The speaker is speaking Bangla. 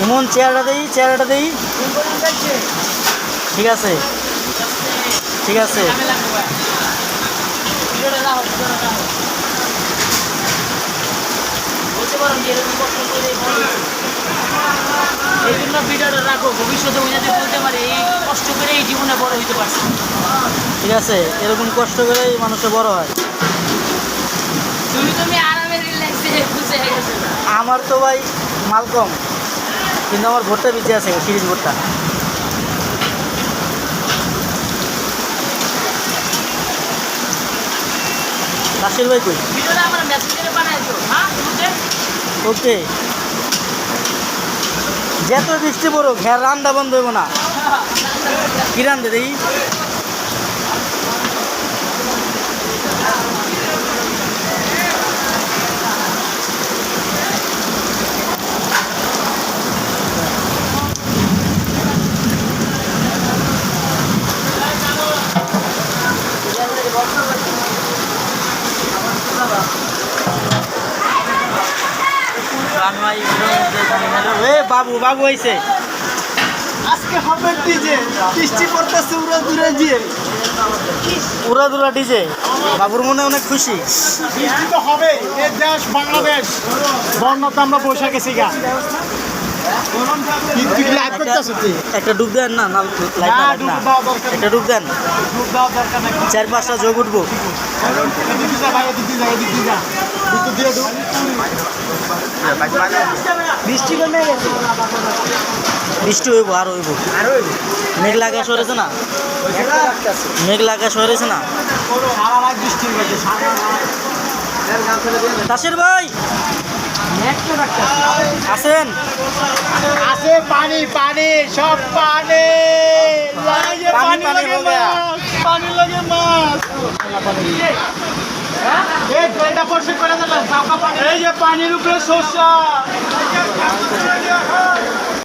ইমন চেহারাটা দেই। ঠিক আছে ঠিক আছে। এই জন্য ভিডিওটা রাখো, ভবিষ্যতে ওই যাতে বলতে পারে এই কষ্ট করে এই জীবনে বড় হইতে পারছে। ঠিক আছে, এরকম কষ্ট করেই মানুষের বড় হয়। তুমি আরামে রিল্যাক্সে খুশি হয়ে গেছো। আমার তো ভাই মাল কম, কিন্তু আমার ভোটটা বেঁচে আছে, সিরিজ ভোটটা। রাশির ভাই কই? ভিডিওটা আমার মেসেঞ্জারে পাঠাইছো। হ্যাঁ ওকে। যত বৃষ্টি পড়ুক হ্যাঁ রান্না বন্ধ হইব না। কি রান্ধে দেখি? বাবু বাবু হয়েছে আজকে হবে ডিজে, বৃষ্টি পড়তেছে উড়া দূরে গিয়ে, উড়া দুরা ডিজে। বাবুর মনে অনেক খুশি। বৃষ্টি তো হবে। এই দেশ বাংলাদেশ, বন্যাতে আমরা বসে গেছি গা। কিন্তু লাইভ করতেছ তুই? একটা ডুব দেন না, না লাইট না, না, ডুব না। দেওয়া দরকার একটা ডুব দেন, ডুব দেওয়ার দরকার নাই। 4-5টা যোগ উঠবো। এদিকে যা ভাই, এদিকে যা, এদিকে যা, একটু দিয়ে ডুব। বৃষ্টি কমে গেছে, বৃষ্টি হইব আর হইব। মেঘলা আকাশ হয়েছে না, মেঘলা আকাশ হয়েছে না। সারা রাত বৃষ্টি হয়েছে, সারা রাত। তাসির ভাই আছেন? আছে পানি, পানি, সব পানি লাগে, পানি পানি লাগে হো গয়া। মাছ, পানি লাগে মাছ। এই ট্রেনটা পরিষ্কার করে দিলাম, এই যে পানির উপরে শস্য।